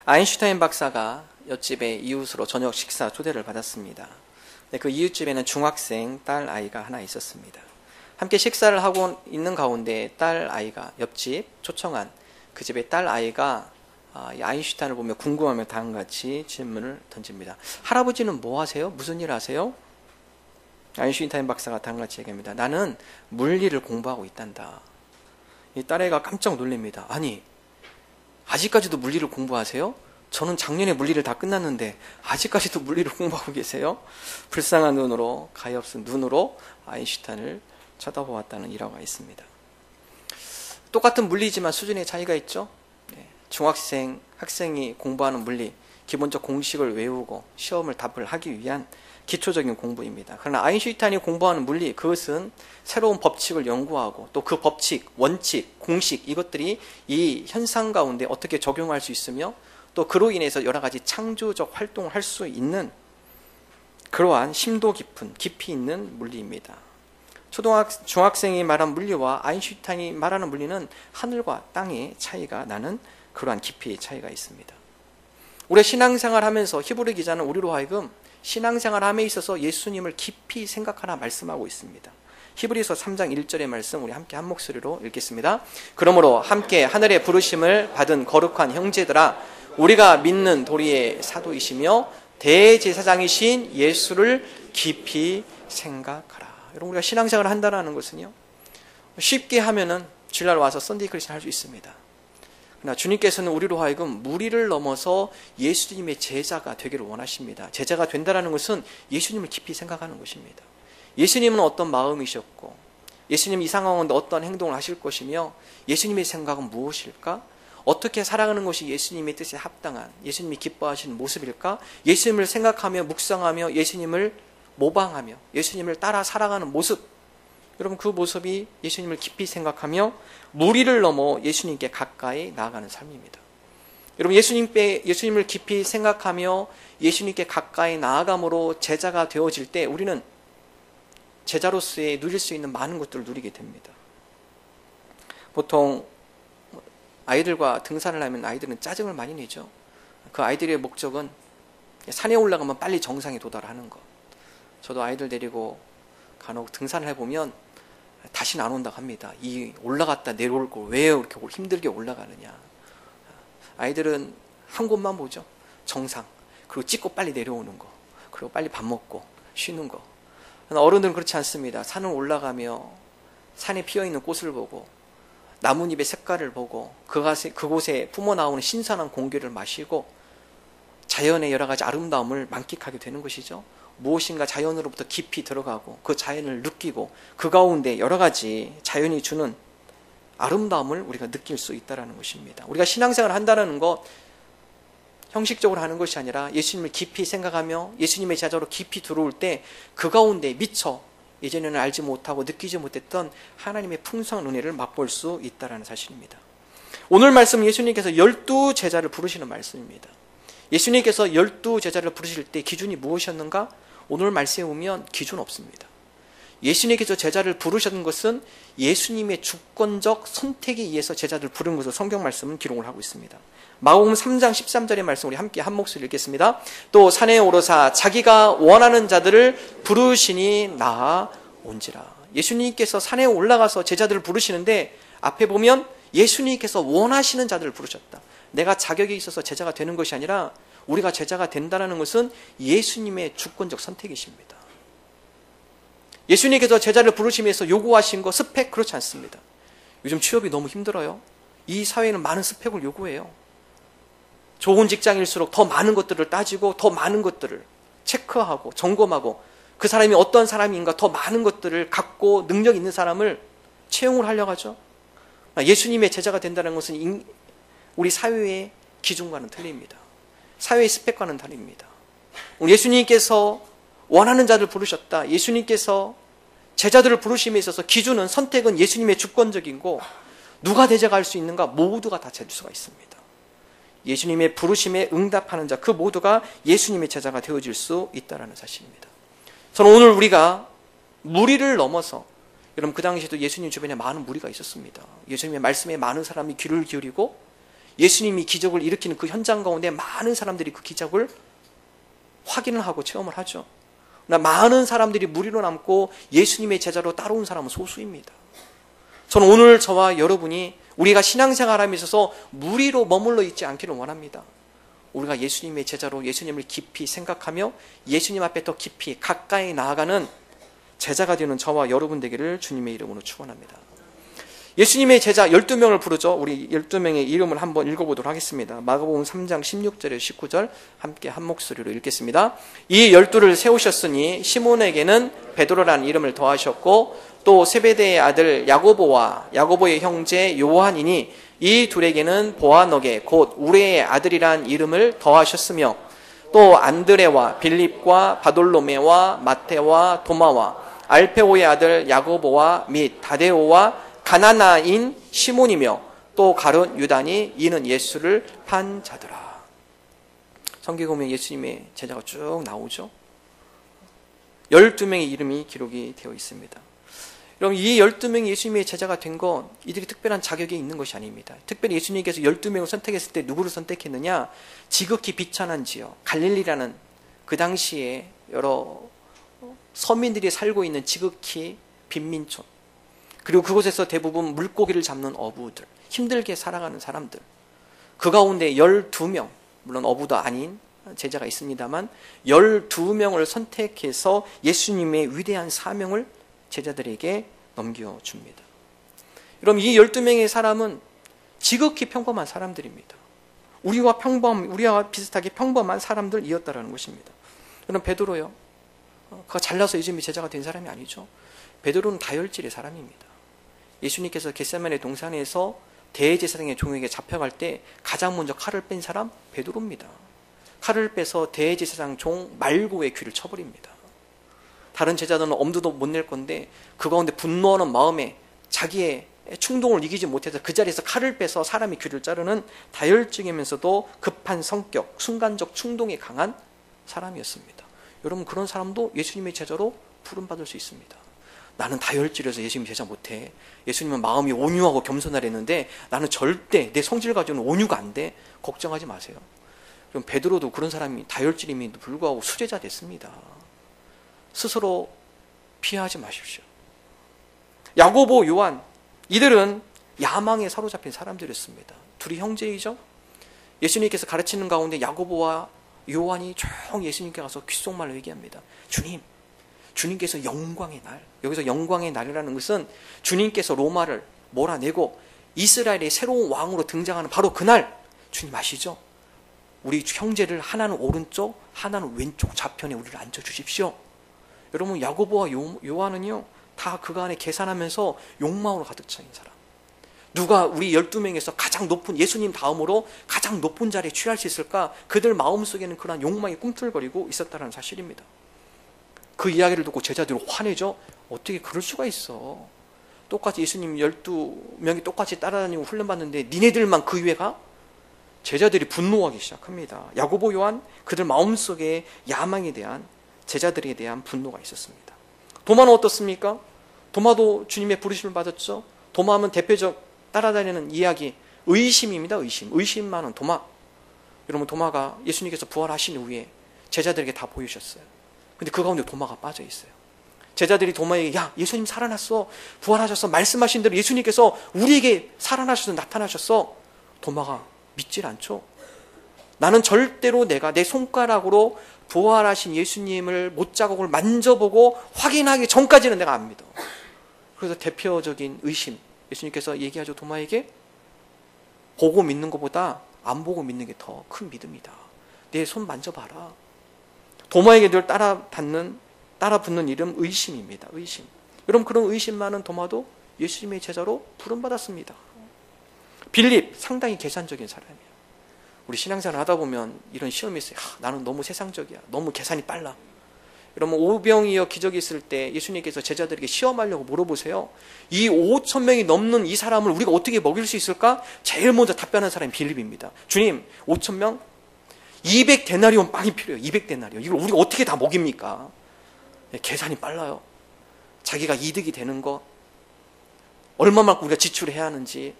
아인슈타인 박사가 옆집의 이웃으로 저녁 식사 초대를 받았습니다. 그 이웃집에는 중학생 딸 아이가 하나 있었습니다. 함께 식사를 하고 있는 가운데 딸 아이가 옆집 초청한 그 집의 딸 아이가 아인슈타인을 보며 궁금하며 다음같이 질문을 던집니다. 할아버지는 뭐 하세요? 무슨 일 하세요? 아인슈타인 박사가 다음같이 얘기합니다. 나는 물리를 공부하고 있단다. 이 딸애가 깜짝 놀랍니다. 아니, 아직까지도 물리를 공부하세요? 저는 작년에 물리를 다 끝났는데 아직까지도 물리를 공부하고 계세요? 불쌍한 눈으로, 가엾은 눈으로 아인슈타인을 쳐다보았다는 일화가 있습니다. 똑같은 물리지만 수준의 차이가 있죠. 중학생, 학생이 공부하는 물리, 기본적 공식을 외우고 시험을 답을 하기 위한 기초적인 공부입니다. 그러나 아인슈타인이 공부하는 물리, 그것은 새로운 법칙을 연구하고 또 그 법칙, 원칙, 공식, 이것들이 이 현상 가운데 어떻게 적용할 수 있으며 또 그로 인해서 여러 가지 창조적 활동을 할 수 있는 그러한 심도 깊은, 깊이 있는 물리입니다. 중학생이 말한 물리와 아인슈타인이 말하는 물리는 하늘과 땅의 차이가 나는 그러한 깊이의 차이가 있습니다. 우리가 신앙생활 하면서 히브리 기자는 우리로 하여금 신앙생활함에 있어서 예수님을 깊이 생각하라 말씀하고 있습니다. 히브리서 3장 1절의 말씀 우리 함께 한 목소리로 읽겠습니다. 그러므로 함께 하늘의 부르심을 받은 거룩한 형제들아, 우리가 믿는 도리의 사도이시며 대제사장이신 예수를 깊이 생각하라. 여러분, 우리가 신앙생활을 한다는 것은요, 쉽게 하면은 주일날 와서 썬데이 크리스천 할 수 있습니다. 그러나 주님께서는 우리로 하여금 무리를 넘어서 예수님의 제자가 되기를 원하십니다. 제자가 된다는 것은 예수님을 깊이 생각하는 것입니다. 예수님은 어떤 마음이셨고, 예수님 이 상황인데 어떤 행동을 하실 것이며, 예수님의 생각은 무엇일까? 어떻게 살아가는 것이 예수님의 뜻에 합당한, 예수님이 기뻐하시는 모습일까? 예수님을 생각하며 묵상하며 예수님을 모방하며 예수님을 따라 살아가는 모습, 여러분, 그 모습이 예수님을 깊이 생각하며 무리를 넘어 예수님께 가까이 나아가는 삶입니다. 여러분, 예수님을 깊이 생각하며 예수님께 가까이 나아감으로 제자가 되어질 때 우리는 제자로서의 누릴 수 있는 많은 것들을 누리게 됩니다. 보통 아이들과 등산을 하면 아이들은 짜증을 많이 내죠. 그 아이들의 목적은 산에 올라가면 빨리 정상에 도달하는 것. 저도 아이들 데리고 간혹 등산을 해보면 다시는 안 온다고 합니다. 이 올라갔다 내려올 걸 왜 이렇게 힘들게 올라가느냐. 아이들은 한 곳만 보죠. 정상. 그리고 찍고 빨리 내려오는 거. 그리고 빨리 밥 먹고 쉬는 거. 어른들은 그렇지 않습니다. 산을 올라가며 산에 피어있는 꽃을 보고 나뭇잎의 색깔을 보고 그곳에 뿜어나오는 신선한 공기를 마시고 자연의 여러 가지 아름다움을 만끽하게 되는 것이죠. 무엇인가 자연으로부터 깊이 들어가고 그 자연을 느끼고 그 가운데 여러 가지 자연이 주는 아름다움을 우리가 느낄 수 있다는 것입니다. 우리가 신앙생활을 한다는 것, 형식적으로 하는 것이 아니라 예수님을 깊이 생각하며 예수님의 제자로 깊이 들어올 때 그 가운데 미처 예전에는 알지 못하고 느끼지 못했던 하나님의 풍성한 은혜를 맛볼 수 있다는 사실입니다. 오늘 말씀 예수님께서 12제자를 부르시는 말씀입니다. 예수님께서 12제자를 부르실 때 기준이 무엇이었는가? 오늘 말씀에 보면 기준 없습니다. 예수님께서 제자를 부르셨던 것은 예수님의 주권적 선택에 의해서 제자를 부른 것으로 성경 말씀은 기록을 하고 있습니다. 마가복음 3장 13절의 말씀 우리 함께 한 목소리 읽겠습니다. 또 산에 오르사 자기가 원하는 자들을 부르시니 나아온지라. 예수님께서 산에 올라가서 제자들을 부르시는데 앞에 보면 예수님께서 원하시는 자들을 부르셨다. 내가 자격이 있어서 제자가 되는 것이 아니라 우리가 제자가 된다는 것은 예수님의 주권적 선택이십니다. 예수님께서 제자를 부르시면서 요구하신 거 스펙 그렇지 않습니다. 요즘 취업이 너무 힘들어요. 이 사회는 많은 스펙을 요구해요. 좋은 직장일수록 더 많은 것들을 따지고 더 많은 것들을 체크하고 점검하고 그 사람이 어떤 사람인가 더 많은 것들을 갖고 능력 있는 사람을 채용을 하려고 하죠. 예수님의 제자가 된다는 것은 우리 사회의 기준과는 틀립니다. 사회의 스펙과는 다릅니다. 예수님께서 원하는 자를 부르셨다. 예수님께서 제자들을 부르심에 있어서 기준은, 선택은 예수님의 주권적이고 누가 제자가 할 수 있는가? 모두가 다 제자가 있습니다. 예수님의 부르심에 응답하는 자, 그 모두가 예수님의 제자가 되어질 수 있다는 사실입니다. 저는 오늘 우리가 무리를 넘어서, 여러분 그 당시에도 예수님 주변에 많은 무리가 있었습니다. 예수님의 말씀에 많은 사람이 귀를 기울이고 예수님이 기적을 일으키는 그 현장 가운데 많은 사람들이 그 기적을 확인을 하고 체험을 하죠. 그러나 많은 사람들이 무리로 남고 예수님의 제자로 따라온 사람은 소수입니다. 저는 오늘 저와 여러분이 우리가 신앙생활함에 있어서 무리로 머물러 있지 않기를 원합니다. 우리가 예수님의 제자로 예수님을 깊이 생각하며 예수님 앞에 더 깊이 가까이 나아가는 제자가 되는 저와 여러분 되기를 주님의 이름으로 축원합니다. 예수님의 제자 12명을 부르죠. 우리 12명의 이름을 한번 읽어보도록 하겠습니다. 마가복음 3장 16절에서 19절 함께 한 목소리로 읽겠습니다. 이 12를 세우셨으니 시몬에게는 베드로라는 이름을 더하셨고 또 세베대의 아들 야고보와 야고보의 형제 요한이니 이 둘에게는 보아너게 곧 우레의 아들이란 이름을 더하셨으며 또 안드레와 빌립과 바돌로메와 마테와 도마와 알페오의 아들 야고보와 및 다데오와 가나나인 시몬이며 또 가룟 유다니 이는 예수를 판 자더라. 성경에 보면 예수님의 제자가 쭉 나오죠. 12명의 이름이 기록이 되어 있습니다. 여러분, 이 12명이 예수님의 제자가 된 건 이들이 특별한 자격이 있는 것이 아닙니다. 특별히 예수님께서 12명을 선택했을 때 누구를 선택했느냐? 지극히 비천한 지역 갈릴리라는 그 당시에 여러 서민들이 살고 있는 지극히 빈민촌, 그리고 그곳에서 대부분 물고기를 잡는 어부들, 힘들게 살아가는 사람들, 그 가운데 12명, 물론 어부도 아닌 제자가 있습니다만 12명을 선택해서 예수님의 위대한 사명을 제자들에게 넘겨줍니다. 여러분, 이 12명의 사람은 지극히 평범한 사람들입니다. 우리와 비슷하게 평범한 사람들이었다라는 것입니다. 여러분, 베드로요, 그가 잘나서 예수님의 제자가 된 사람이 아니죠. 베드로는 다혈질의 사람입니다. 예수님께서 겟세마네 동산에서 대제사장의 종에게 잡혀갈 때 가장 먼저 칼을 뺀 사람 베드로입니다. 칼을 빼서 대제사장 종 말고의 귀를 쳐버립니다. 다른 제자들은 엄두도 못 낼 건데 그 가운데 분노하는 마음에 자기의 충동을 이기지 못해서 그 자리에서 칼을 빼서 사람의 귀를 자르는 다혈질이면서도 급한 성격, 순간적 충동이 강한 사람이었습니다. 여러분, 그런 사람도 예수님의 제자로 부름받을 수 있습니다. 나는 다혈질에서 예수님 제자 못해. 예수님은 마음이 온유하고 겸손하랬는데 나는 절대 내 성질 가지고는 온유가 안 돼. 걱정하지 마세요. 그럼 베드로도 그런 사람이 다혈질임에도 불구하고 수제자 됐습니다. 스스로 피하지 마십시오. 야고보, 요한, 이들은 야망에 사로잡힌 사람들이었습니다. 둘이 형제이죠. 예수님께서 가르치는 가운데 야고보와 요한이 총 예수님께 가서 귓속말로 얘기합니다. 주님께서 영광의 날, 여기서 영광의 날이라는 것은 주님께서 로마를 몰아내고 이스라엘의 새로운 왕으로 등장하는 바로 그날, 주님 아시죠? 우리 형제를 하나는 오른쪽, 하나는 왼쪽 좌편에 우리를 앉혀주십시오. 여러분, 야고보와 요한은요, 다 그간에 계산하면서 욕망으로 가득 차인 사람. 누가 우리 12명에서 가장 높은, 예수님 다음으로 가장 높은 자리에 취할 수 있을까? 그들 마음속에는 그러한 욕망이 꿈틀거리고 있었다는 사실입니다. 그 이야기를 듣고 제자들이 화내죠. 어떻게 그럴 수가 있어. 똑같이 예수님 12명이 똑같이 따라다니고 훈련받는데 니네들만 그 위에 가? 제자들이 분노하기 시작합니다. 야고보, 요한, 그들 마음속에 야망에 대한, 제자들에 대한 분노가 있었습니다. 도마는 어떻습니까? 도마도 주님의 부르심을 받았죠. 도마하면 대표적 따라다니는 이야기, 의심입니다. 의심 많은 도마. 여러분, 도마가 예수님께서 부활하신 후에 제자들에게 다 보이셨어요. 근데 그 가운데 도마가 빠져 있어요. 제자들이 도마에게, 야, 예수님 살아났어, 부활하셨어, 말씀하신 대로 예수님께서 우리에게 살아나셔서 나타나셨어. 도마가 믿질 않죠. 나는 절대로 내가 내 손가락으로 부활하신 예수님을 못자국을 만져보고 확인하기 전까지는 내가 안 믿어. 그래서 대표적인 의심, 예수님께서 얘기하죠. 도마에게, 보고 믿는 것보다 안 보고 믿는 게 더 큰 믿음이다. 내 손 만져봐라. 도마에게 늘 따라붙는 이름 의심입니다. 의심. 여러분, 그런 의심 많은 도마도 예수님의 제자로 부름받았습니다. 빌립, 상당히 계산적인 사람이에요. 우리 신앙생활 하다 보면 이런 시험이 있어요. 나는 너무 세상적이야. 너무 계산이 빨라. 여러분, 오병이어 기적이 있을 때 예수님께서 제자들에게 시험하려고 물어보세요. 이 5,000명이 넘는 이 사람을 우리가 어떻게 먹일 수 있을까? 제일 먼저 답변한 사람이 빌립입니다. 주님, 5,000명? 200데나리온 빵이 필요해요. 200데나리온. 이걸 우리가 어떻게 다 먹입니까? 계산이 빨라요. 자기가 이득이 되는 것, 얼마만큼 우리가 지출해야 하는지.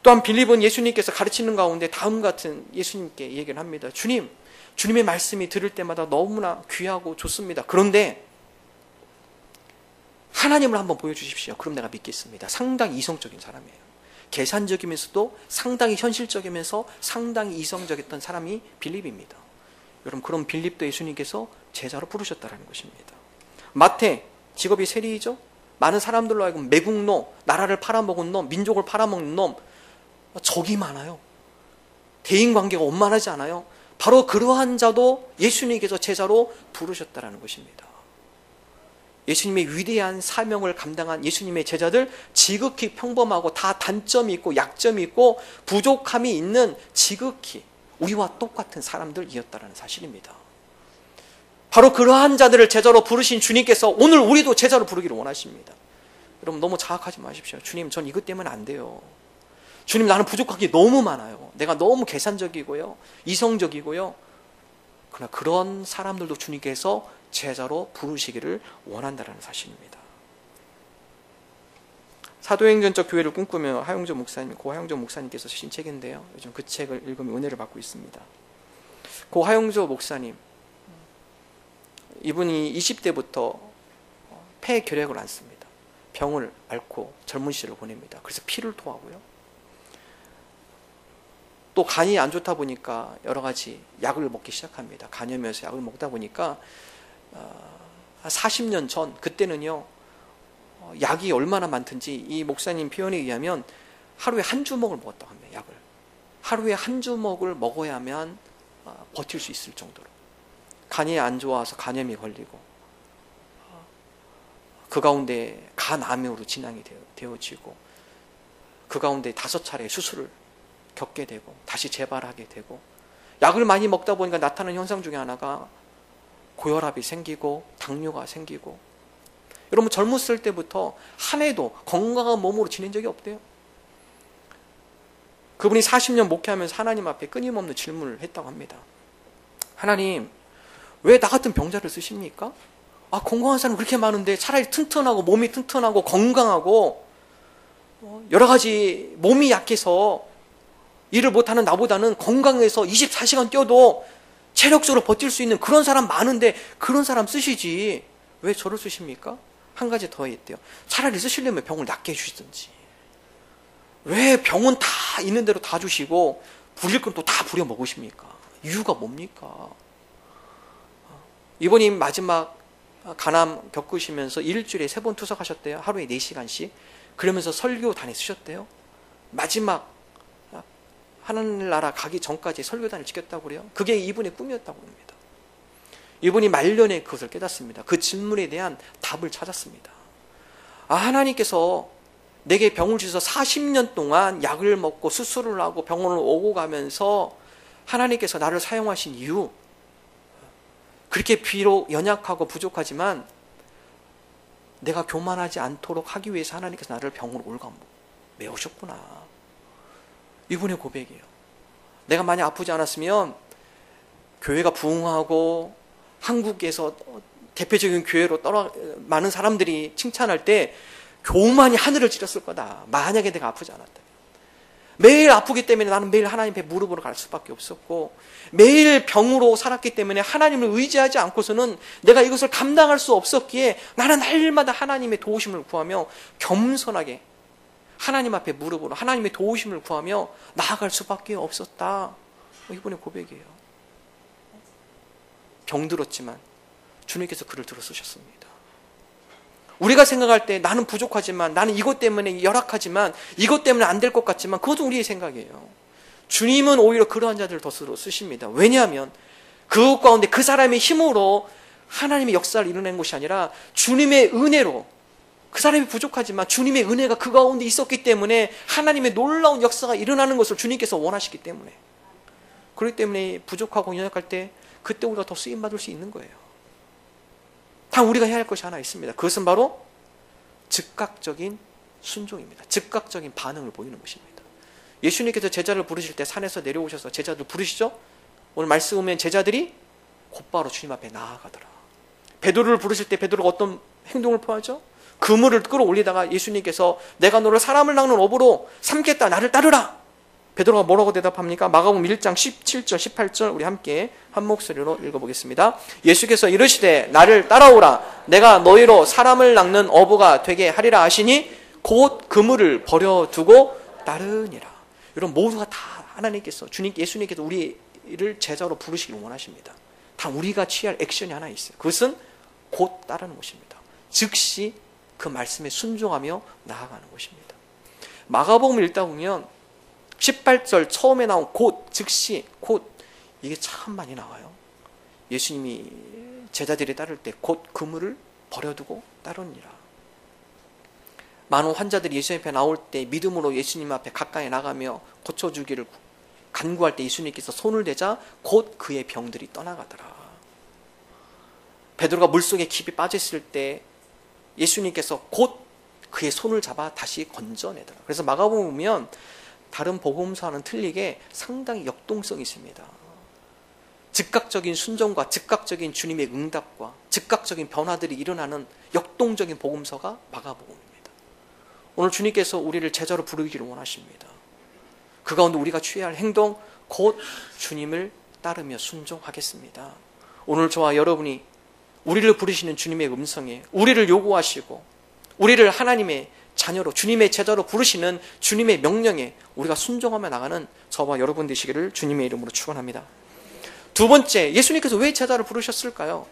또한 빌립은 예수님께서 가르치는 가운데 다음 같은 예수님께 얘기를 합니다. 주님의 말씀이 들을 때마다 너무나 귀하고 좋습니다. 그런데 하나님을 한번 보여주십시오. 그럼 내가 믿겠습니다. 상당히 이성적인 사람이에요. 계산적이면서도 상당히 현실적이면서 상당히 이성적이었던 사람이 빌립입니다. 여러분, 그럼 빌립도 예수님께서 제자로 부르셨다는 것입니다. 마태, 직업이 세리이죠. 많은 사람들로 하여금 매국노, 나라를 팔아먹은 놈, 민족을 팔아먹는 놈, 적이 많아요. 대인관계가 원만하지 않아요. 바로 그러한 자도 예수님께서 제자로 부르셨다는 것입니다. 예수님의 위대한 사명을 감당한 예수님의 제자들, 지극히 평범하고 다 단점이 있고 약점이 있고 부족함이 있는 지극히 우리와 똑같은 사람들이었다는 사실입니다. 바로 그러한 자들을 제자로 부르신 주님께서 오늘 우리도 제자로 부르기를 원하십니다. 여러분, 너무 자학하지 마십시오. 주님, 전 이것 때문에 안 돼요. 주님, 나는 부족한 게 너무 많아요. 내가 너무 계산적이고요, 이성적이고요. 그러나 그런 사람들도 주님께서 제자로 부르시기를 원한다는 사실입니다. 사도행전적 교회를 꿈꾸며 하용조 목사님, 고 하용조 목사님께서 쓰신 책인데요. 요즘 그 책을 읽으면 은혜를 받고 있습니다. 고 하용조 목사님, 이분이 20대부터 폐결핵을 앓습니다. 병을 앓고 젊은 시절을 보냅니다. 그래서 피를 토하고요. 또 간이 안 좋다 보니까 여러 가지 약을 먹기 시작합니다. 간염에서 약을 먹다 보니까 40년 전, 그때는요, 약이 얼마나 많든지 이 목사님 표현에 의하면 하루에 한 주먹을 먹었다고 합니다. 약을. 하루에 한 주먹을 먹어야만 버틸 수 있을 정도로. 간이 안 좋아서 간염이 걸리고 그 가운데 간암으로 진행이 되어지고 그 가운데 5차례 수술을 겪게 되고 다시 재발하게 되고 약을 많이 먹다 보니까 나타나는 현상 중에 하나가 고혈압이 생기고 당뇨가 생기고 여러분 젊었을 때부터 한 해도 건강한 몸으로 지낸 적이 없대요. 그분이 40년 목회하면서 하나님 앞에 끊임없는 질문을 했다고 합니다. 하나님, 왜 나 같은 병자를 쓰십니까? 건강한 사람 그렇게 많은데 차라리 튼튼하고 몸이 튼튼하고 건강하고 여러 가지 몸이 약해서 일을 못하는 나보다는 건강해서 24시간 뛰어도 체력적으로 버틸 수 있는 그런 사람 많은데 그런 사람 쓰시지 왜 저를 쓰십니까? 한 가지 더 했대요. 차라리 쓰시려면 병을 낫게 해주시든지 왜 병은 다 있는 대로 다 주시고 부릴 건 또 다 부려 먹으십니까? 이유가 뭡니까? 이번이 마지막 간암 겪으시면서 일주일에 3번 투석하셨대요. 하루에 4시간씩. 그러면서 설교단에 쓰셨대요. 마지막 하늘나라 가기 전까지 설교단을 지켰다고 그래요. 그게 이분의 꿈이었다고 합니다. 이분이 말년에 그것을 깨닫습니다. 그 질문에 대한 답을 찾았습니다. 하나님께서 내게 병을 주셔서 40년 동안 약을 먹고 수술을 하고 병원을 오고 가면서 하나님께서 나를 사용하신 이유, 그렇게 비록 연약하고 부족하지만 내가 교만하지 않도록 하기 위해서 하나님께서 나를 병으로 올가매우셨구나. 이분의 고백이에요. 내가 만약 아프지 않았으면 교회가 부흥하고 한국에서 대표적인 교회로 많은 사람들이 칭찬할 때 교만이 하늘을 찌렀을 거다. 만약에 내가 아프지 않았다면. 매일 아프기 때문에 나는 매일 하나님 앞에 무릎으로 갈 수밖에 없었고 매일 병으로 살았기 때문에 하나님을 의지하지 않고서는 내가 이것을 감당할 수 없었기에 나는 날마다 하나님의 도우심을 구하며 겸손하게 하나님 앞에 무릎으로 하나님의 도우심을 구하며 나아갈 수밖에 없었다. 이분의 고백이에요. 병들었지만 주님께서 그를 들어쓰셨습니다. 우리가 생각할 때 나는 부족하지만 나는 이것 때문에 열악하지만 이것 때문에 안 될 것 같지만 그것도 우리의 생각이에요. 주님은 오히려 그러한 자들을 더 쓰십니다. 왜냐하면 그것 가운데 그 사람의 힘으로 하나님의 역사를 이루는 것이 아니라 주님의 은혜로 그 사람이 부족하지만 주님의 은혜가 그 가운데 있었기 때문에 하나님의 놀라운 역사가 일어나는 것을 주님께서 원하시기 때문에 그렇기 때문에 부족하고 연약할 때 그때 우리가 더 쓰임받을 수 있는 거예요. 다 우리가 해야 할 것이 하나 있습니다. 그것은 바로 즉각적인 순종입니다. 즉각적인 반응을 보이는 것입니다. 예수님께서 제자를 부르실 때 산에서 내려오셔서 제자들 부르시죠? 오늘 말씀 보면 제자들이 곧바로 주님 앞에 나아가더라. 베드로를 부르실 때 베드로가 어떤 행동을 포하죠? 그물을 끌어올리다가 예수님께서 내가 너를 사람을 낚는 어부로 삼겠다. 나를 따르라. 베드로가 뭐라고 대답합니까? 마가복음 1장 17절 18절 우리 함께 한 목소리로 읽어보겠습니다. 예수께서 이르시되 나를 따라오라. 내가 너희로 사람을 낚는 어부가 되게 하리라 하시니 곧 그물을 버려두고 따르니라. 이런 모두가 다 하나님께서 예수님께서 우리를 제자로 부르시기를 원하십니다. 다 우리가 취할 액션이 하나 있어요. 그것은 곧 따르는 것입니다. 즉시 그 말씀에 순종하며 나아가는 것입니다. 마가복음 읽다 보면 18절 처음에 나온 곧, 즉시, 곧 이게 참 많이 나와요. 예수님이 제자들이 따를 때 곧 그물을 버려두고 따르니라. 많은 환자들이 예수님 앞에 나올 때 믿음으로 예수님 앞에 가까이 나가며 고쳐주기를 간구할 때 예수님께서 손을 대자 곧 그의 병들이 떠나가더라. 베드로가 물속에 깊이 빠졌을 때 예수님께서 곧 그의 손을 잡아 다시 건져내더라. 그래서 마가복음 보면 다른 복음서와는 틀리게 상당히 역동성이 있습니다. 즉각적인 순종과 즉각적인 주님의 응답과 즉각적인 변화들이 일어나는 역동적인 복음서가 마가복음입니다. 오늘 주님께서 우리를 제자로 부르기를 원하십니다. 그 가운데 우리가 취해야 할 행동, 곧 주님을 따르며 순종하겠습니다. 오늘 저와 여러분이 우리를 부르시는 주님의 음성에 우리를 요구하시고 우리를 하나님의 자녀로 주님의 제자로 부르시는 주님의 명령에 우리가 순종하며 나가는 저와 여러분 되시기를 주님의 이름으로 축원합니다. 두 번째, 예수님께서 왜 제자를 부르셨을까요?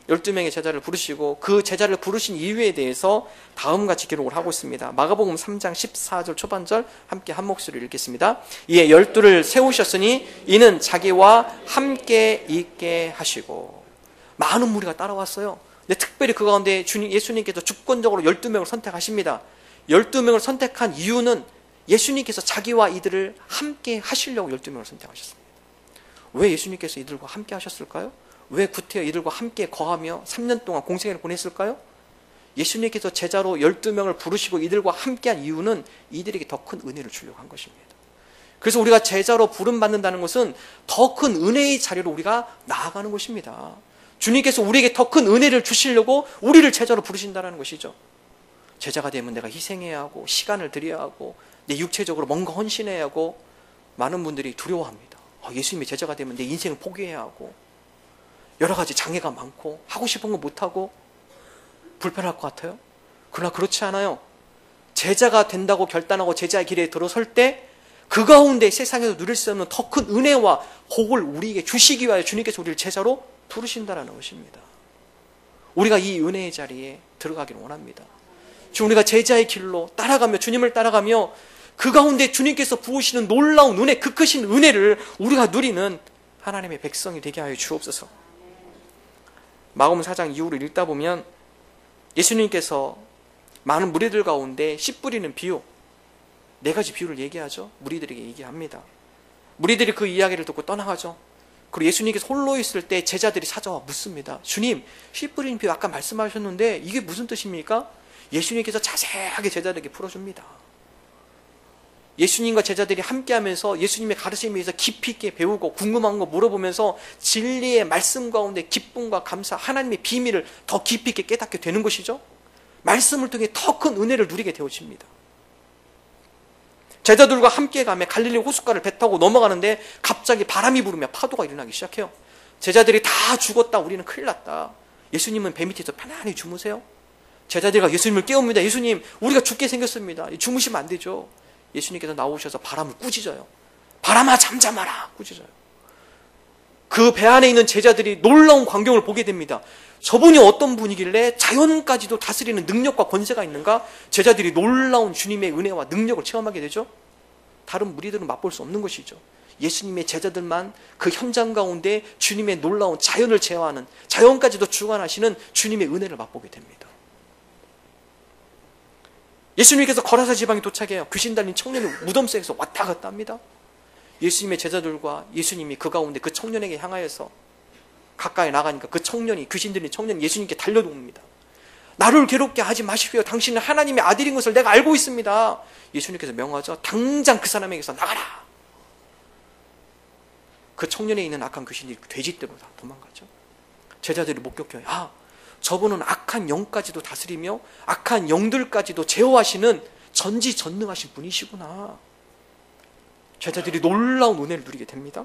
12명의 제자를 부르시고 그 제자를 부르신 이유에 대해서 다음같이 기록을 하고 있습니다. 마가복음 3장 14절 초반절 함께 한 목소리를 읽겠습니다. 이에 12를 세우셨으니 이는 자기와 함께 있게 하시고. 많은 무리가 따라왔어요. 근데 특별히 그 가운데 예수님께서 주권적으로 12명을 선택하십니다. 12명을 선택한 이유는 예수님께서 자기와 이들을 함께 하시려고 12명을 선택하셨습니다. 왜 예수님께서 이들과 함께 하셨을까요? 왜 구태여 이들과 함께 거하며 3년 동안 공생애를 보냈을까요? 예수님께서 제자로 12명을 부르시고 이들과 함께한 이유는 이들에게 더 큰 은혜를 주려고 한 것입니다. 그래서 우리가 제자로 부름받는다는 것은 더 큰 은혜의 자리로 우리가 나아가는 것입니다. 주님께서 우리에게 더 큰 은혜를 주시려고 우리를 제자로 부르신다는 것이죠. 제자가 되면 내가 희생해야 하고 시간을 들여야 하고 내 육체적으로 뭔가 헌신해야 하고 많은 분들이 두려워합니다. 예수님의 제자가 되면 내 인생을 포기해야 하고 여러 가지 장애가 많고 하고 싶은 거 못하고 불편할 것 같아요. 그러나 그렇지 않아요. 제자가 된다고 결단하고 제자의 길에 들어설 때 그 가운데 세상에서 누릴 수 없는 더 큰 은혜와 복을 우리에게 주시기 위하여 주님께서 우리를 제자로 부르신다는 것입니다. 우리가 이 은혜의 자리에 들어가기를 원합니다. 지금 우리가 제자의 길로 따라가며 주님을 따라가며 그 가운데 주님께서 부으시는 놀라운 은혜, 그 크신 은혜를 우리가 누리는 하나님의 백성이 되게 하여 주옵소서. 마가복음 4장 이후를 읽다 보면 예수님께서 많은 무리들 가운데 씨 뿌리는 비유, 4가지 비유를 얘기하죠. 무리들에게 얘기합니다. 무리들이 그 이야기를 듣고 떠나가죠. 그리고 예수님께서 홀로 있을 때 제자들이 찾아와 묻습니다. 주님, 씨 뿌리는 비유 아까 말씀하셨는데 이게 무슨 뜻입니까? 예수님께서 자세하게 제자들에게 풀어줍니다. 예수님과 제자들이 함께하면서 예수님의 가르침에 의해서 깊이 있게 배우고 궁금한 거 물어보면서 진리의 말씀 가운데 기쁨과 감사, 하나님의 비밀을 더 깊이 있게 깨닫게 되는 것이죠. 말씀을 통해 더 큰 은혜를 누리게 되어집니다. 제자들과 함께 가며 갈릴리 호숫가를 배 타고 넘어가는데 갑자기 바람이 부르며 파도가 일어나기 시작해요. 제자들이 다 죽었다, 우리는 큰일 났다. 예수님은 배 밑에서 편안히 주무세요. 제자들이 예수님을 깨웁니다. 예수님, 우리가 죽게 생겼습니다. 주무시면 안 되죠. 예수님께서 나오셔서 바람을 꾸짖어요. 바람아 잠잠하라, 꾸짖어요. 그 배 안에 있는 제자들이 놀라운 광경을 보게 됩니다. 저분이 어떤 분이길래 자연까지도 다스리는 능력과 권세가 있는가? 제자들이 놀라운 주님의 은혜와 능력을 체험하게 되죠. 다른 무리들은 맛볼 수 없는 것이죠. 예수님의 제자들만 그 현장 가운데 주님의 놀라운 자연을 제어하는, 자연까지도 주관하시는 주님의 은혜를 맛보게 됩니다. 예수님께서 거라사 지방에 도착해요. 귀신 달린 청년이 무덤 속에서 왔다 갔다 합니다. 예수님의 제자들과 예수님이 그 가운데 그 청년에게 향하여서 가까이 나가니까 그 청년이, 귀신 들린 청년이 예수님께 달려듭니다. 나를 괴롭게 하지 마십시오. 당신은 하나님의 아들인 것을 내가 알고 있습니다. 예수님께서 명하죠. 당장 그 사람에게서 나가라. 그 청년에 있는 악한 귀신들이 돼지떼로 다 도망가죠. 제자들이 목격해요. 저분은 악한 영까지도 다스리며 악한 영들까지도 제어하시는 전지전능하신 분이시구나. 제자들이 놀라운 은혜를 누리게 됩니다.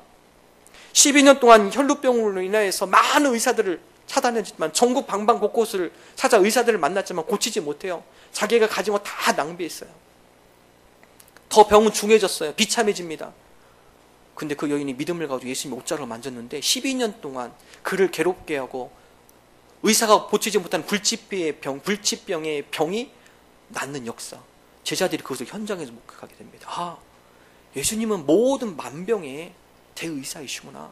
12년 동안 혈루병으로 인하여서 많은 의사들을 차단했지만 전국 방방 곳곳을 찾아 의사들을 만났지만 고치지 못해요. 자기가 가진 거 다 낭비했어요. 더 병은 중해졌어요. 비참해집니다. 근데 그 여인이 믿음을 가지고 예수님의 옷자락을 만졌는데 12년 동안 그를 괴롭게 하고 의사가 고치지 못한 불치병의 병이 낫는 역사. 제자들이 그것을 현장에서 목격하게 됩니다. 아, 예수님은 모든 만병의 대의사이시구나.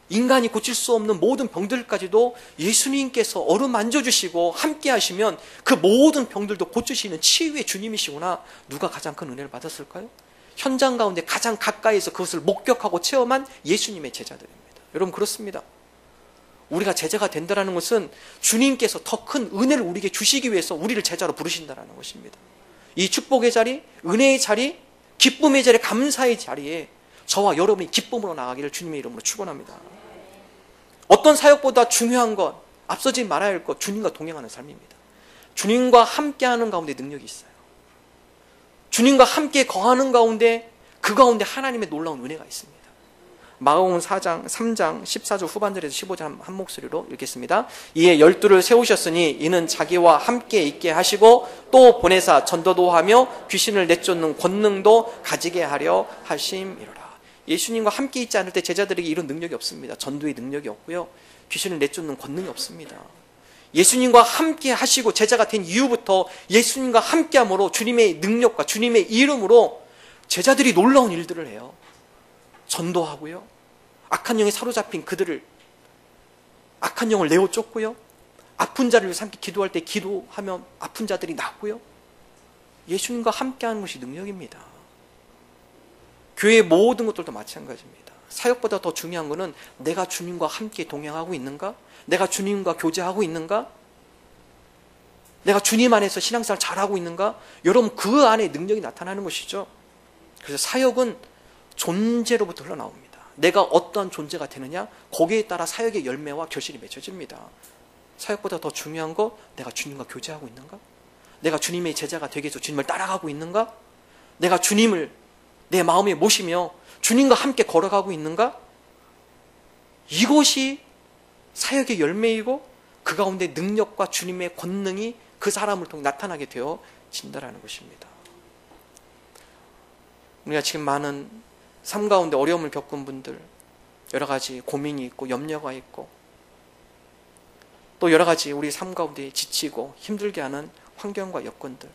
인간이 고칠 수 없는 모든 병들까지도 예수님께서 어루만져주시고 함께 하시면 그 모든 병들도 고치시는 치유의 주님이시구나. 누가 가장 큰 은혜를 받았을까요? 현장 가운데 가장 가까이에서 그것을 목격하고 체험한 예수님의 제자들입니다. 여러분, 그렇습니다. 우리가 제자가 된다는 것은 주님께서 더 큰 은혜를 우리에게 주시기 위해서 우리를 제자로 부르신다는 것입니다. 이 축복의 자리, 은혜의 자리, 기쁨의 자리, 감사의 자리에 저와 여러분이 기쁨으로 나가기를 주님의 이름으로 축원합니다. 어떤 사역보다 중요한 것, 앞서지 말아야 할 것, 주님과 동행하는 삶입니다. 주님과 함께하는 가운데 능력이 있어요. 주님과 함께 거하는 가운데 그 가운데 하나님의 놀라운 은혜가 있습니다. 마가복음 4장 3장 14절 후반절에서 15절 한 목소리로 읽겠습니다. 이에 12를 세우셨으니 이는 자기와 함께 있게 하시고 또 보내사 전도도 하며 귀신을 내쫓는 권능도 가지게 하려 하심이로라. 예수님과 함께 있지 않을 때 제자들에게 이런 능력이 없습니다. 전도의 능력이 없고요. 귀신을 내쫓는 권능이 없습니다. 예수님과 함께 하시고 제자가 된 이후부터 예수님과 함께함으로 주님의 능력과 주님의 이름으로 제자들이 놀라운 일들을 해요. 전도하고요. 악한 영에 사로잡힌 그들을 악한 영을 내어 쫓고요. 아픈 자를 위해서 함께 기도할 때 기도하면 아픈 자들이 낫고요. 예수님과 함께하는 것이 능력입니다. 교회의 모든 것들도 마찬가지입니다. 사역보다 더 중요한 것은 내가 주님과 함께 동행하고 있는가? 내가 주님과 교제하고 있는가? 내가 주님 안에서 신앙생활 잘하고 있는가? 여러분, 그 안에 능력이 나타나는 것이죠. 그래서 사역은 존재로부터 흘러나옵니다. 내가 어떠한 존재가 되느냐? 거기에 따라 사역의 열매와 결실이 맺혀집니다. 사역보다 더 중요한 거, 내가 주님과 교제하고 있는가? 내가 주님의 제자가 되기 위해서 주님을 따라가고 있는가? 내가 주님을 내 마음에 모시며 주님과 함께 걸어가고 있는가? 이것이 사역의 열매이고 그 가운데 능력과 주님의 권능이 그 사람을 통해 나타나게 되어진다는 것입니다. 우리가 지금 많은 삶 가운데 어려움을 겪은 분들, 여러 가지 고민이 있고 염려가 있고 또 여러 가지 우리 삶 가운데 지치고 힘들게 하는 환경과 여건들,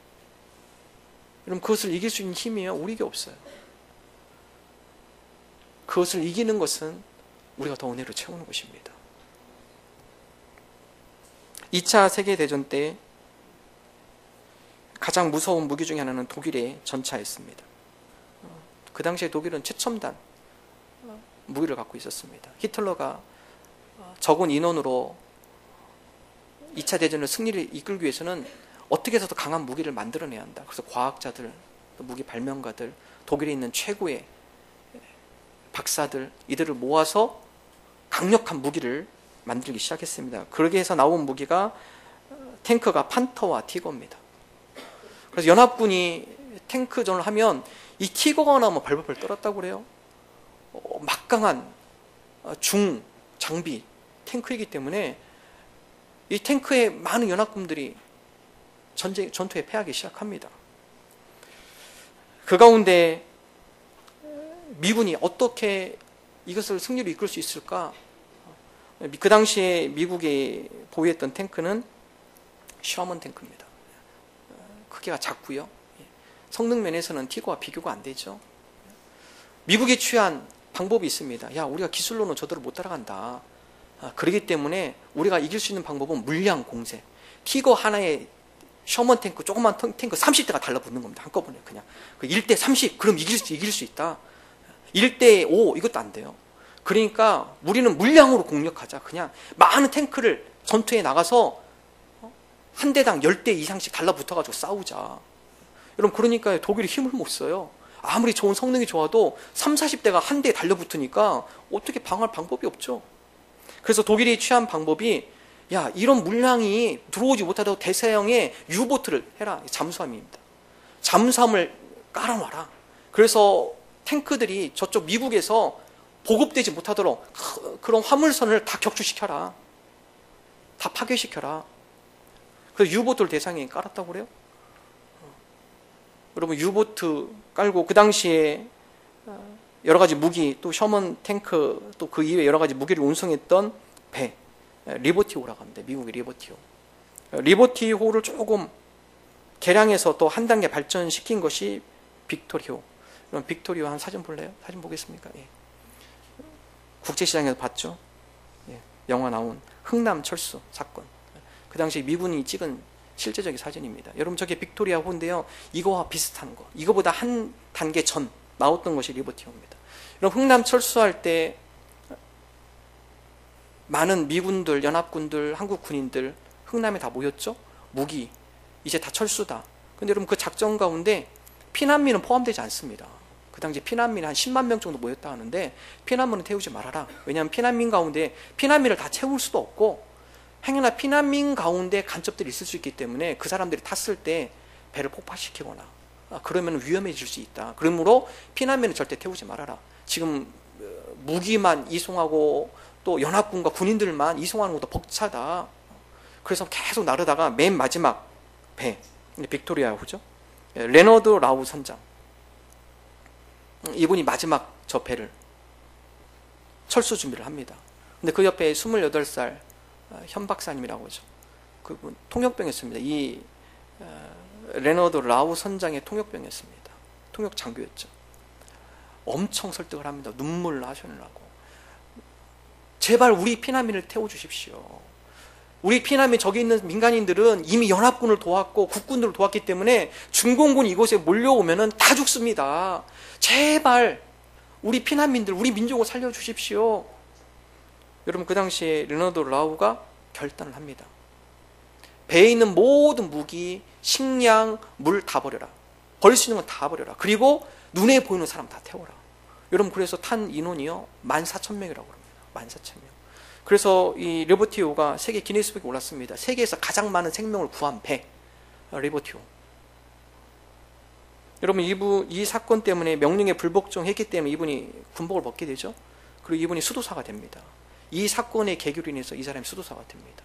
여러분, 그것을 이길 수 있는 힘이요? 우리에게 없어요. 그것을 이기는 것은 우리가 더 은혜로 채우는 것입니다. 2차 세계대전 때 가장 무서운 무기 중에 하나는 독일의 전차였습니다. 그 당시에 독일은 최첨단 무기를 갖고 있었습니다. 히틀러가 적은 인원으로 2차 대전을 승리를 이끌기 위해서는 어떻게 해서도 강한 무기를 만들어내야 한다. 그래서 과학자들, 무기 발명가들, 독일에 있는 최고의 박사들, 이들을 모아서 강력한 무기를 만들기 시작했습니다. 그러게 해서 나온 무기가 탱크가 판터와 티거입니다. 그래서 연합군이 탱크전을 하면 이 티거가 나오면 발버둥을 떨었다고 그래요. 막강한 중 장비 탱크이기 때문에 이 탱크에 많은 연합군들이 전투에 패하기 시작합니다. 그 가운데 미군이 어떻게 이것을 승리로 이끌 수 있을까? 그 당시에 미국이 보유했던 탱크는 셔먼 탱크입니다. 크기가 작고요. 성능 면에서는 티거와 비교가 안 되죠. 미국이 취한 방법이 있습니다. 야, 우리가 기술로는 저들을 못 따라간다. 그렇기 때문에 우리가 이길 수 있는 방법은 물량 공세. 티거 하나에 셔먼 탱크, 조그만 탱크 30대가 달라붙는 겁니다. 한꺼번에 그냥. 1대 30, 그럼 이길 수 있다. 1대 5, 이것도 안 돼요. 그러니까 우리는 물량으로 공격하자. 그냥 많은 탱크를 전투에 나가서 한 대당 10대 이상씩 달라붙어가지고 싸우자. 여러분, 그러니까 독일이 힘을 못 써요. 아무리 좋은 성능이 좋아도 30, 40대가 한 대에 달려붙으니까 어떻게 방어할 방법이 없죠. 그래서 독일이 취한 방법이 야, 이런 물량이 들어오지 못하도록 대서양에 유보트를 해라. 잠수함입니다. 잠수함을 깔아놔라. 그래서 탱크들이 저쪽 미국에서 보급되지 못하도록 그런 화물선을 다 격추시켜라. 다 파괴시켜라. 그래서 유보트를 대상에 깔았다고 그래요. 여러분, 유보트 깔고 그 당시에 여러 가지 무기, 또 셔먼 탱크, 또 그 이외에 여러 가지 무기를 운송했던 배, 리버티호라고 합니다. 미국의 리버티호. 리버티호를 조금 개량해서 또 한 단계 발전시킨 것이 빅토리호. 그럼 빅토리호 한 사진 볼래요? 사진 보겠습니까? 예. 국제시장에서 봤죠? 예. 영화 나온 흥남철수 사건. 그 당시 미군이 찍은 실제적인 사진입니다. 여러분, 저게 빅토리아호인데요. 이거와 비슷한 거. 이거보다 한 단계 전 나왔던 것이 리버티호입니다. 여러분, 흥남 철수할 때 많은 미군들, 연합군들, 한국 군인들 흥남에 다 모였죠. 무기 이제 다 철수다. 근데 여러분, 그 작전 가운데 피난민은 포함되지 않습니다. 그 당시 피난민이 한 10만 명 정도 모였다 하는데 피난민은 태우지 말아라. 왜냐하면 피난민 가운데 피난민을 다 채울 수도 없고 행여나 피난민 가운데 간첩들이 있을 수 있기 때문에 그 사람들이 탔을 때 배를 폭파시키거나 그러면 위험해질 수 있다. 그러므로 피난민은 절대 태우지 말아라. 지금 무기만 이송하고 또 연합군과 군인들만 이송하는 것도 벅차다. 그래서 계속 나르다가 맨 마지막 배, 빅토리아호죠. 레너드 라우 선장. 이분이 마지막 저 배를 철수 준비를 합니다. 근데 그 옆에 28살 현 박사님이라고 하죠. 그분 통역병이었습니다. 이 레너드 라우 선장의 통역병이었습니다. 통역 장교였죠. 엄청 설득을 합니다. 눈물을 하시느라고. 제발 우리 피난민을 태워주십시오. 우리 피난민 저기 있는 민간인들은 이미 연합군을 도왔고 국군들을 도왔기 때문에 중공군이 이곳에 몰려오면 다 죽습니다. 제발 우리 피난민들, 우리 민족을 살려주십시오. 여러분, 그 당시에 레너드 라우가 결단을 합니다. 배에 있는 모든 무기, 식량, 물 다 버려라. 버릴 수 있는 건 다 버려라. 그리고 눈에 보이는 사람 다 태워라. 여러분, 그래서 탄 인원이요 14,000명이라고 합니다. 14,000명. 그래서 이 리버티호가 세계 기네스북에 올랐습니다. 세계에서 가장 많은 생명을 구한 배, 리버티호. 여러분, 이 사건 때문에 명령에 불복종했기 때문에 이분이 군복을 벗게 되죠. 그리고 이분이 수도사가 됩니다. 이 사건의 계기로 인해서 이 사람이 수도사가 됩니다.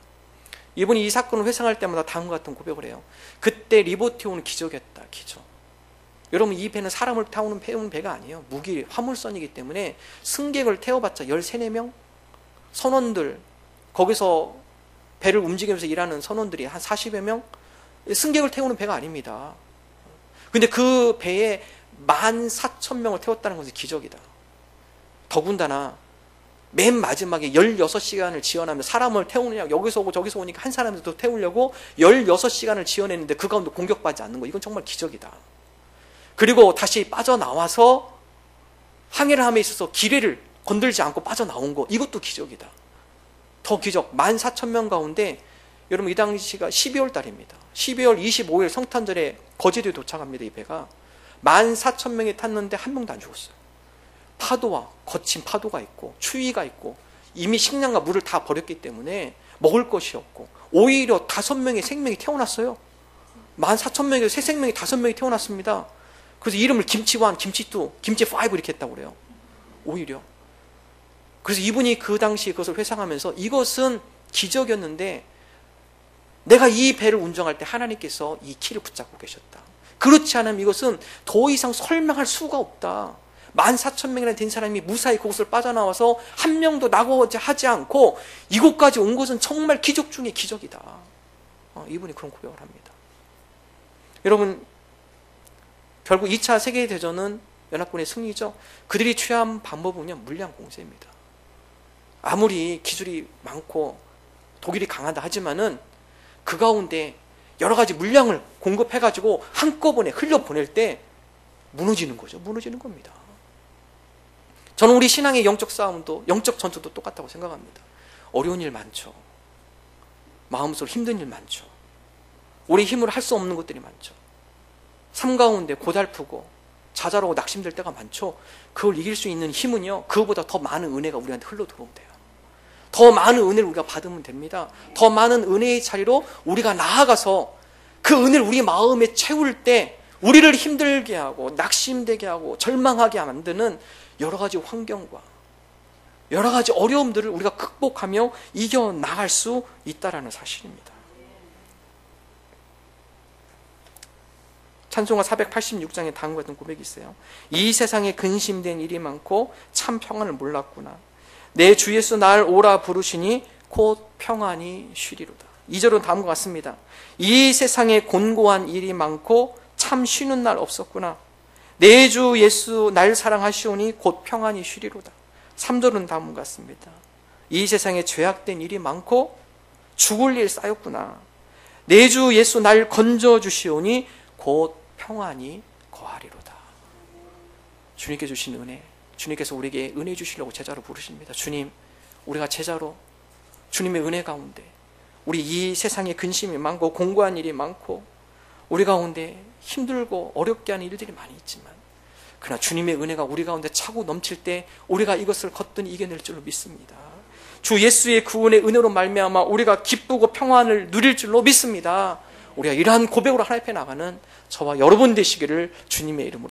이분이 이 사건을 회상할 때마다 다음과 같은 고백을 해요. 그때 리버티호는 기적이었다. 기적. 여러분, 이 배는 사람을 태우는 배가 아니에요. 무기, 화물선이기 때문에 승객을 태워봤자 13, 14명? 선원들, 거기서 배를 움직이면서 일하는 선원들이 한 40여 명? 승객을 태우는 배가 아닙니다. 근데 그 배에 14,000명을 태웠다는 것은 기적이다. 더군다나 맨 마지막에 16시간을 지연하며 사람을 태우느냐, 여기서 오고 저기서 오니까 한 사람을 더 태우려고 16시간을 지연했는데 그 가운데 공격받지 않는 거, 이건 정말 기적이다. 그리고 다시 빠져나와서 항해를 함에 있어서 기뢰를 건들지 않고 빠져나온 거, 이것도 기적이다. 더 기적, 14,000명 가운데 여러분, 이 당시가 12월 달입니다. 12월 25일 성탄절에 거제도에 도착합니다. 이 배가 14,000명이 탔는데 한 명도 안 죽었어요. 파도와 거친 파도가 있고 추위가 있고 이미 식량과 물을 다 버렸기 때문에 먹을 것이 없고 오히려 5명의 생명이 태어났어요. 14,000명에서 새 생명이 5명이 태어났습니다. 그래서 이름을 김치1, 김치2, 김치5 이렇게 했다고 그래요. 오히려. 그래서 이분이 그 당시 그것을 회상하면서 이것은 기적이었는데 내가 이 배를 운전할 때 하나님께서 이 키를 붙잡고 계셨다. 그렇지 않으면 이것은 더 이상 설명할 수가 없다. 14,000명이나 된 사람이 무사히 그곳을 빠져나와서 한 명도 낙오하지 않고 이곳까지 온 것은 정말 기적 중의 기적이다. 이분이 그런 고백을 합니다. 여러분, 결국 2차 세계대전은 연합군의 승리죠. 그들이 취한 방법은요, 물량 공세입니다. 아무리 기술이 많고 독일이 강하다 하지만은 그 가운데 여러 가지 물량을 공급해가지고 한꺼번에 흘려보낼 때 무너지는 거죠. 무너지는 겁니다. 저는 우리 신앙의 영적 싸움도, 영적 전투도 똑같다고 생각합니다. 어려운 일 많죠. 마음속으로 힘든 일 많죠. 우리 힘으로 할 수 없는 것들이 많죠. 삶 가운데 고달프고 좌절하고 낙심될 때가 많죠. 그걸 이길 수 있는 힘은요, 그거보다 더 많은 은혜가 우리한테 흘러 들어오면 돼요. 더 많은 은혜를 우리가 받으면 됩니다. 더 많은 은혜의 자리로 우리가 나아가서 그 은혜를 우리 마음에 채울 때 우리를 힘들게 하고 낙심되게 하고 절망하게 만드는 여러 가지 환경과 여러 가지 어려움들을 우리가 극복하며 이겨나갈 수 있다는 사실입니다. 찬송가 486장에 다음과 같은 고백이 있어요. 이 세상에 근심된 일이 많고 참 평안을 몰랐구나. 내 주 예수 날 오라 부르시니 곧 평안이 쉬리로다. 2절은 다음과 같습니다. 이 세상에 곤고한 일이 많고 참 쉬는 날 없었구나. 내 주 예수 날 사랑하시오니 곧 평안이 쉬리로다. 3절은 다음과 같습니다. 이 세상에 죄악된 일이 많고 죽을 일 쌓였구나. 내 주 예수 날 건져주시오니 곧 평안이 거하리로다. 주님께 주신 은혜, 주님께서 우리에게 은혜 주시려고 제자로 부르십니다. 주님, 우리가 제자로 주님의 은혜 가운데 우리 이 세상에 근심이 많고 공고한 일이 많고 우리 가운데 힘들고 어렵게 하는 일들이 많이 있지만 그러나 주님의 은혜가 우리 가운데 차고 넘칠 때 우리가 이것을 거뜬히 이겨낼 줄로 믿습니다. 주 예수의 구원의 은혜로 말미암아 우리가 기쁘고 평안을 누릴 줄로 믿습니다. 우리가 이러한 고백으로 하나님 앞에 나가는 저와 여러분 되시기를 주님의 이름으로